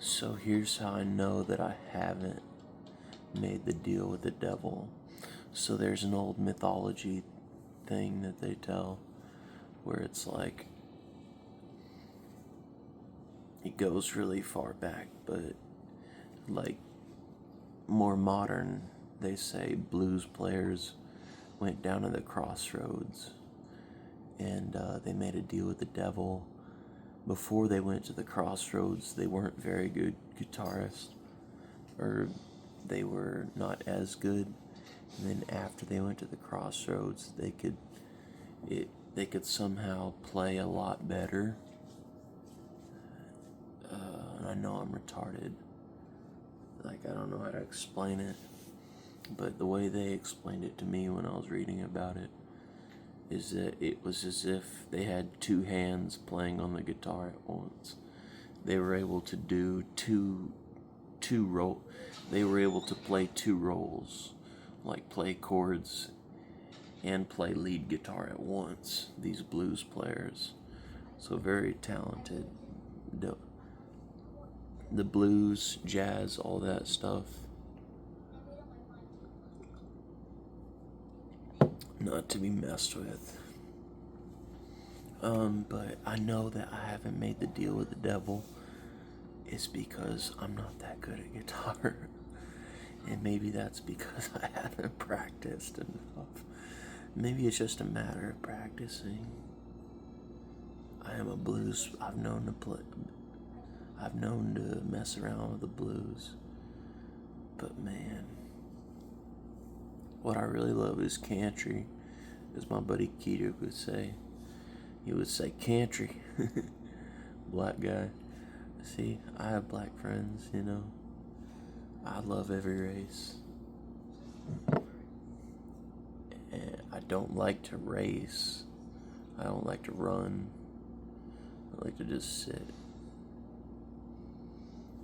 So here's how I know that I haven't made the deal with the devil. So there's an old mythology thing that they tell where it's like it goes really far back, but like more modern, they say blues players went down to the crossroads and they made a deal with the devil. Before they went to the crossroads, they weren't very good guitarists, or they were not as good. And then after they went to the crossroads, they could somehow play a lot better. And I know I'm retarded. Like, I don't know how to explain it. But the way they explained it to me when I was reading about it is that it was as if they had two hands playing on the guitar at once. They were able to do they were able to play two roles, like play chords and play lead guitar at once, these blues players. So very talented. The blues, jazz, all that stuff. Not to be messed with. But I know that I haven't made the deal with the devil is because I'm not that good at guitar. And maybe that's because I haven't practiced enough. Maybe it's just a matter of practicing. I am a blues. I've known to mess around with the blues. But man, what I really love is country, as my buddy Keter would say. He would say country. Black guy. See, I have black friends, you know. I love every race. And I don't like to race. I don't like to run. I like to just sit.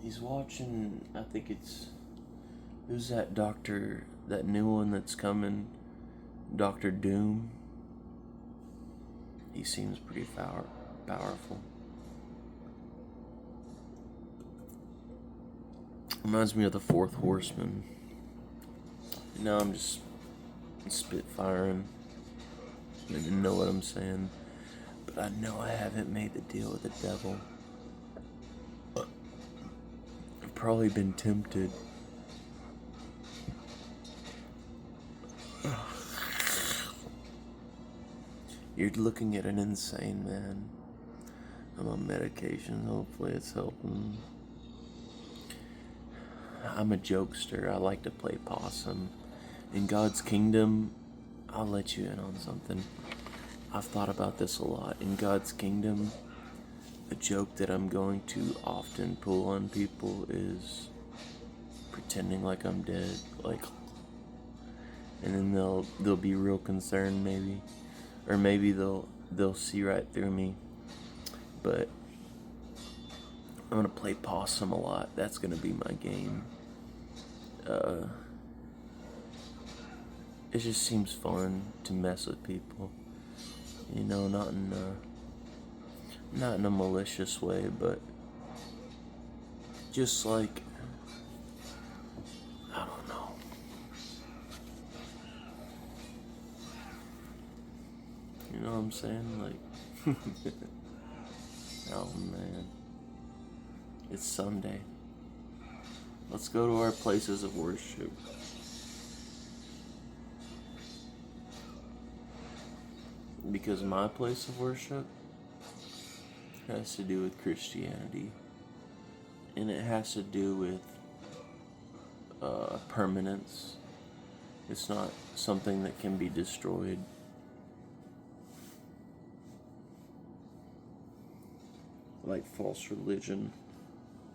He's watching, I think who's that doctor, that new one that's coming? Dr. Doom. He seems pretty powerful. Reminds me of the Fourth Horseman. Now I'm just spitfiring. I didn't know what I'm saying. But I know I haven't made the deal with the devil. I've probably been tempted. You're looking at an insane man. I'm on medication. Hopefully it's helping. I'm a jokester. I like to play possum. In God's kingdom, I'll let you in on something. I've thought about this a lot. In God's kingdom, a joke that I'm going to often pull on people is pretending like I'm dead, and then they'll be real concerned maybe, or maybe they'll see right through me. But I'm gonna play possum a lot. That's gonna be my game. It just seems fun to mess with people. You know, not in a malicious way, but just like, I don't know. You know what I'm saying? Like, oh man. It's Sunday. Let's go to our places of worship. Because my place of worship has to do with Christianity. And it has to do with permanence. It's not something that can be destroyed. Like false religion.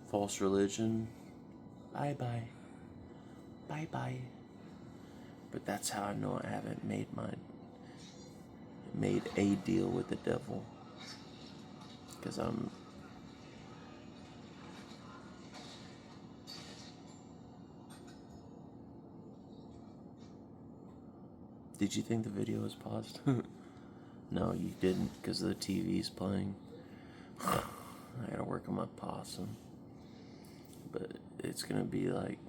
False religion. Bye-bye. Bye-bye. But that's how I know I haven't made a deal with the devil. Because Did you think the video was paused? No, you didn't, because the TV's playing. I gotta work on my possum. but it's gonna be like,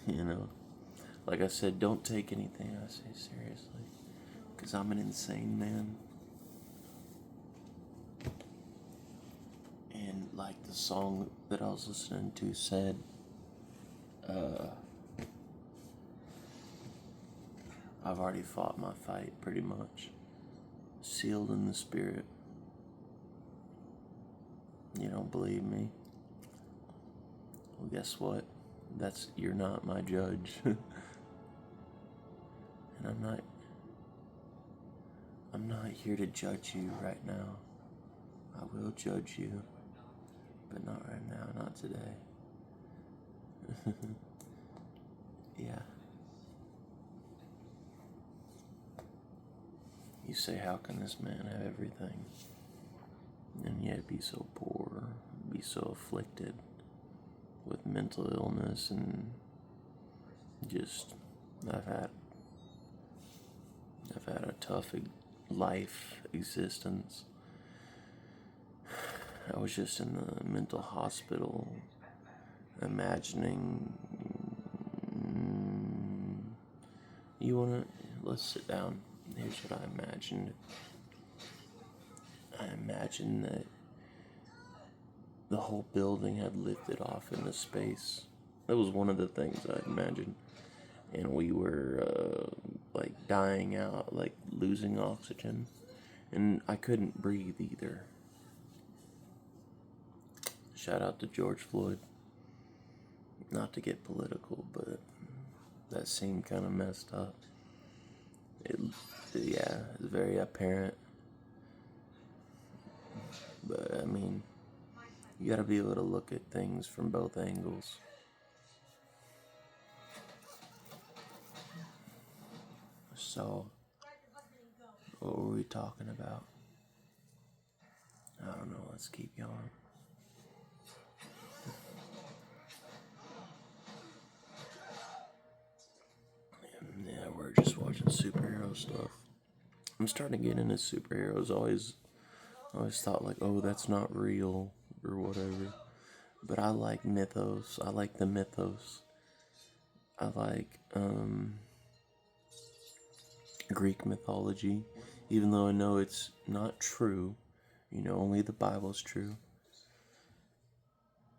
you know, like I said, don't take anything I say seriously, because I'm an insane man. And like the song that I was listening to said, I've already fought my fight pretty much. Sealed in the spirit. You don't believe me? Well, guess what? You're not my judge. And I'm not here to judge you right now. I will judge you, but not right now, not today. Yeah. You say, how can this man have everything and yet be so poor, be so afflicted with mental illness, and just I've had a tough life existence. I was just in the mental hospital imagining. Let's sit down. Here's what I imagined. I imagined that the whole building had lifted off into space. That was one of the things I imagined. And we were like dying out, like losing oxygen. And I couldn't breathe either. Shout out to George Floyd. Not to get political, but that seemed kind of messed up. It's very apparent. But I mean, you gotta be able to look at things from both angles. So, what were we talking about? I don't know, let's keep going. Yeah, we're just watching superhero stuff. I'm starting to get into superheroes. Always thought like, oh, that's not real or whatever. But I like mythos. I like the mythos. I like Greek mythology, even though I know it's not true. You know, only the Bible's true.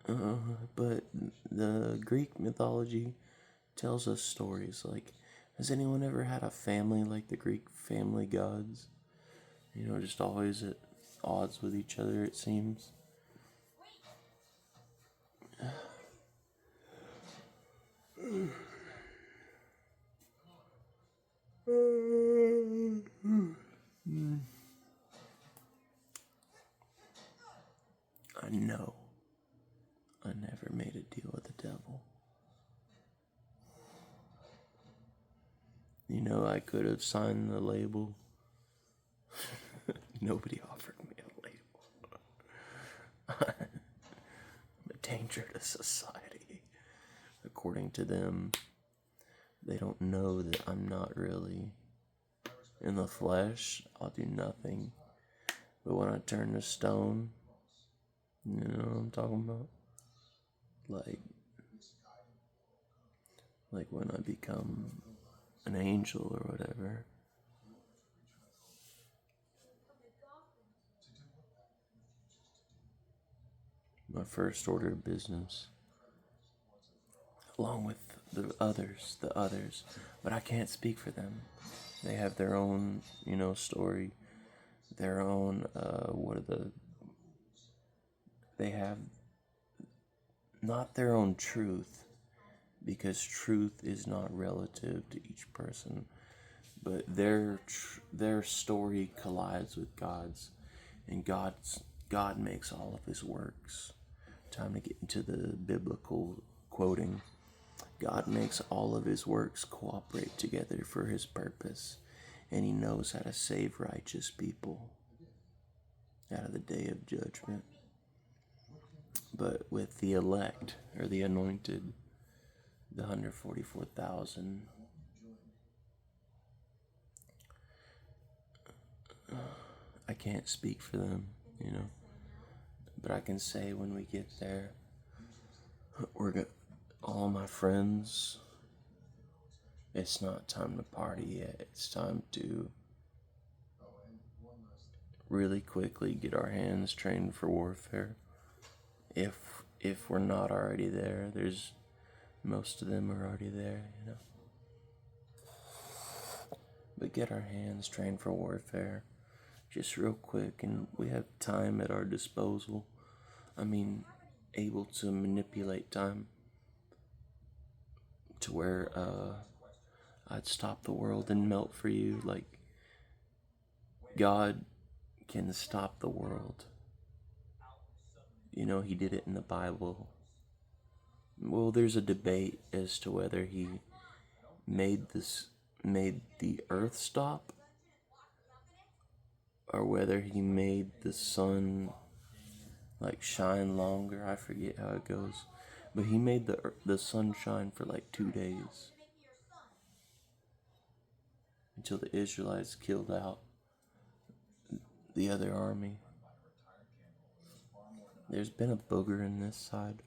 But the Greek mythology tells us stories. Like, has anyone ever had a family like the Greek family gods? You know, just always at odds with each other, it seems. I know I never made a deal with the devil. You know, I could have signed the label. Nobody offered me a label. I'm a danger to society. According to them, they don't know that I'm not really in the flesh. I'll do nothing. But when I turn to stone, you know what I'm talking about? Like when I become an angel or whatever. My first order of business, along with the others, but I can't speak for them. They have their own, story, their own, they have not their own truth, because truth is not relative to each person, but their story collides with God's, and God makes all of his works. Time to get into the biblical quoting. God makes all of his works cooperate together for his purpose, and he knows how to save righteous people out of the day of judgment. But with the elect, or the anointed, the 144,000, can't speak for them, you know. But I can say when we get there, all my friends, it's not time to party yet. It's time to really quickly get our hands trained for warfare. If we're not already there, most of them are already there, you know. But get our hands trained for warfare just real quick, and we have time at our disposal. I mean, able to manipulate time to where I'd stop the world and melt for you. Like, God can stop the world. You know, he did it in the Bible. Well, there's a debate as to whether he made the earth stop, or whether he made the sun like shine longer. I forget how it goes, but he made the sun shine for like 2 days until the Israelites killed out the other army. There's been a booger in this side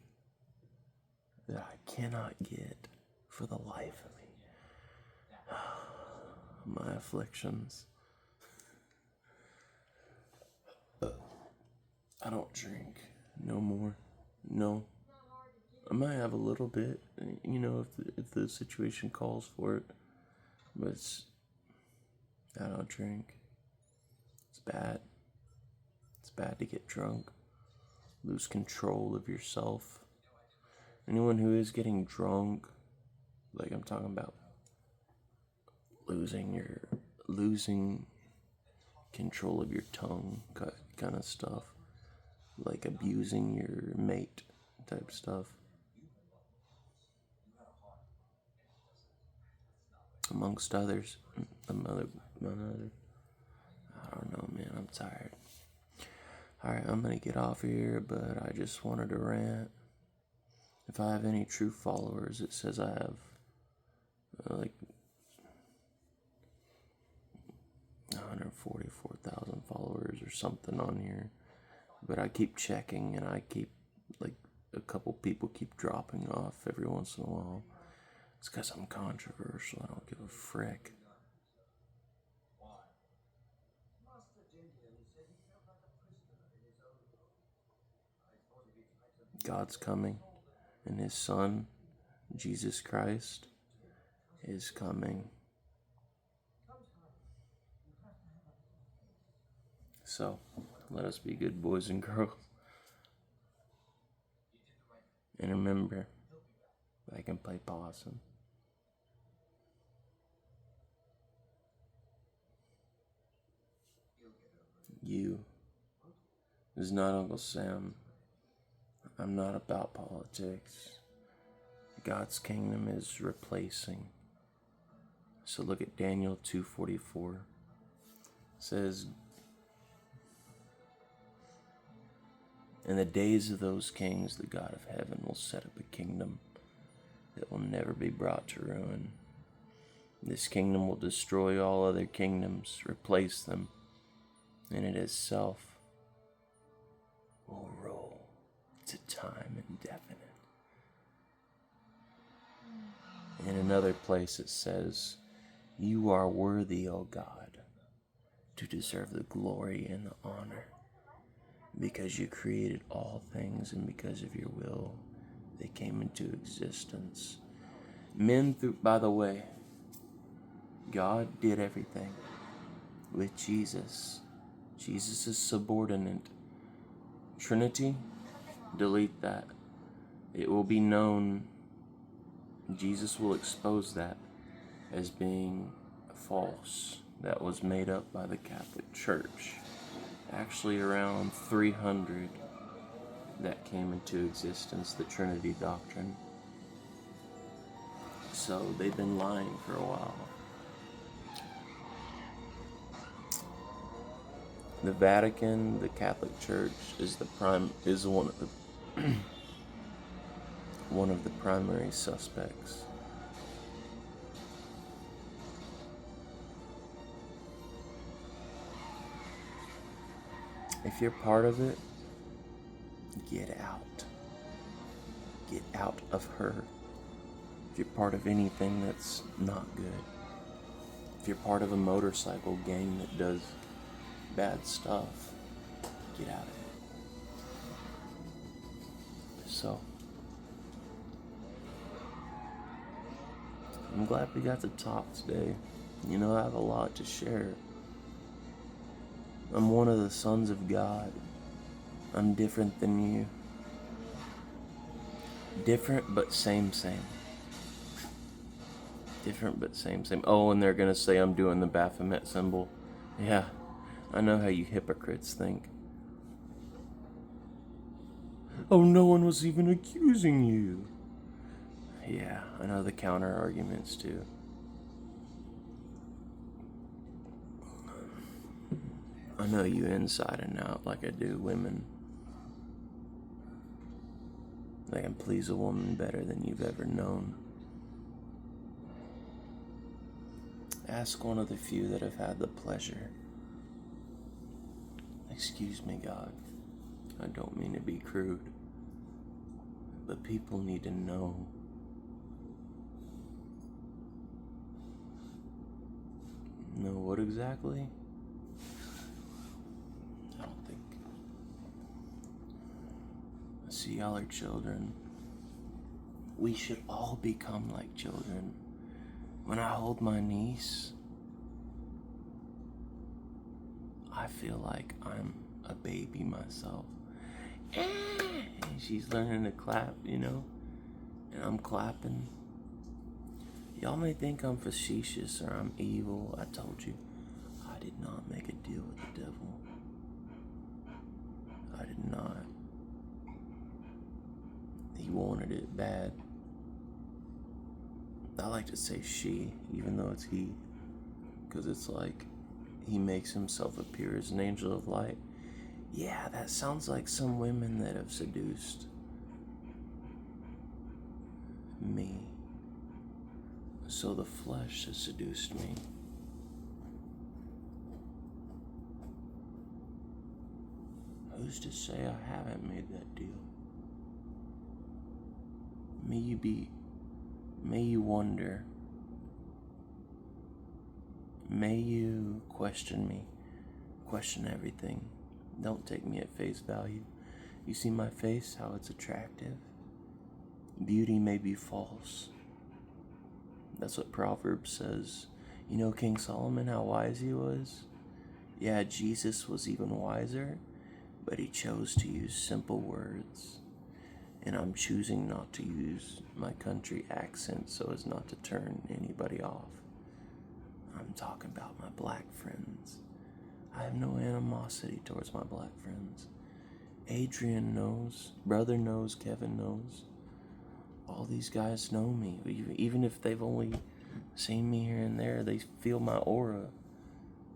that I cannot get for the life of me. My afflictions. I don't drink no more. No. I might have a little bit, you know, if the situation calls for it. But I don't drink. It's bad. It's bad to get drunk. Lose control of yourself. Anyone who is getting drunk, like I'm talking about losing control of your tongue kind of stuff, like abusing your mate type stuff, amongst others. Another. I don't know, man. I'm tired. Alright, I'm gonna get off here, but I just wanted to rant. If I have any true followers, it says I have like 144,000 followers or something on here. But I keep checking, and I keep, like, a couple people keep dropping off every once in a while. It's because I'm controversial. I don't give a frick. God's coming, and his son, Jesus Christ, is coming. So, let us be good boys and girls. And remember, I can play possum. You. This is not Uncle Sam. I'm not about politics. God's kingdom is replacing. So look at Daniel 2:44. It says, in the days of those kings, the God of heaven will set up a kingdom that will never be brought to ruin. This kingdom will destroy all other kingdoms, replace them, and it itself will rule to time indefinite. In another place it says, you are worthy, O God, to deserve the glory and the honor, because you created all things, and because of your will they came into existence. By the way, God did everything with Jesus. Jesus is subordinate. Trinity, delete that. It will be known, Jesus will expose that as being false. That was made up by the Catholic Church. Actually around 300 that came into existence, the Trinity doctrine. So they've been lying for a while. The Vatican, the Catholic Church, is one of the one of the primary suspects. If you're part of it, get out. Get out of her. If you're part of anything that's not good, if you're part of a motorcycle gang that does bad stuff, get out of it. So, I'm glad we got to talk today. You know, I have a lot to share. I'm one of the sons of God. I'm different than you. Different but same. Different but same. Oh, and they're gonna say I'm doing the Baphomet symbol. Yeah, I know how you hypocrites think. Oh, no one was even accusing you. Yeah, I know the counter arguments too. I know you inside and out like I do women. I can please a woman better than you've ever known. Ask one of the few that have had the pleasure. Excuse me, God. I don't mean to be crude, but people need to know. Know what exactly? I don't think. See, y'all are children. We should all become like children. When I hold my niece, I feel like I'm a baby myself. And she's learning to clap, you know? And I'm clapping. Y'all may think I'm facetious or I'm evil. I told you, I did not make a deal with the devil. I did not. He wanted it bad. I like to say she, even though it's he, because it's like he makes himself appear as an angel of light. Yeah, that sounds like some women that have seduced me. So the flesh has seduced me. Who's to say I haven't made that deal? May you wonder. May you question me. Question everything. Don't take me at face value. You see my face, how it's attractive? Beauty may be false. That's what Proverbs says. You know King Solomon, how wise he was? Yeah, Jesus was even wiser, but he chose to use simple words. And I'm choosing not to use my country accent so as not to turn anybody off. I'm talking about my black friends. I have no animosity towards my black friends. Adrian knows, brother knows, Kevin knows. All these guys know me. Even if they've only seen me here and there, they feel my aura,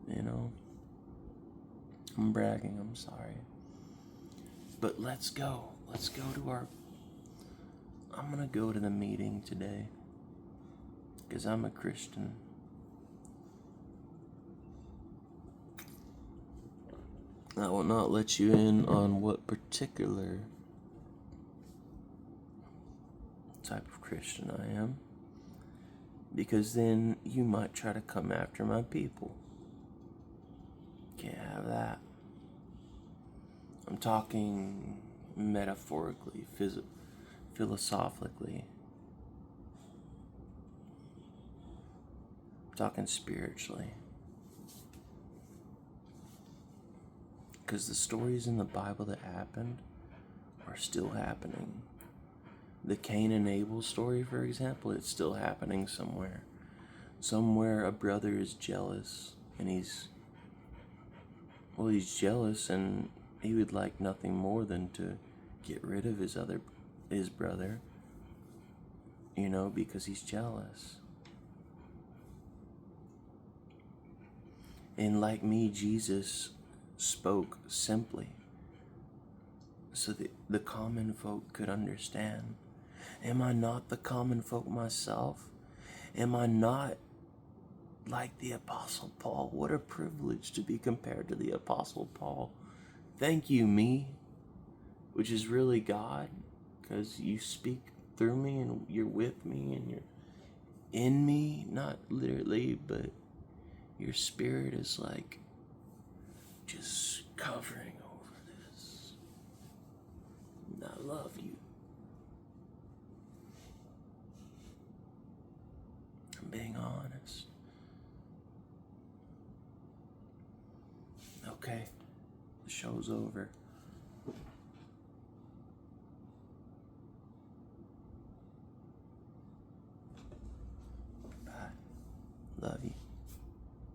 you know? I'm bragging, I'm sorry. But let's go. Let's go to I'm gonna go to the meeting today. Because I'm a Christian. I will not let you in on what particular type of Christian I am. Because then you might try to come after my people. Can't have that. I'm talking metaphorically, philosophically. I'm talking spiritually. Because the stories in the Bible that happened are still happening. The Cain and Abel story, for example, it's still happening somewhere. Somewhere a brother is jealous, and he's jealous, and he would like nothing more than to get rid of his brother, you know, because he's jealous. And like me, Jesus spoke simply so that the common folk could understand. Am I not the common folk myself? Am I not like the Apostle Paul? What a privilege to be compared to the Apostle Paul. Thank you, me, which is really God, because you speak through me and you're with me and you're in me, not literally, but your spirit is like just covering over this. And I love you. I'm being honest. Okay, the show's over.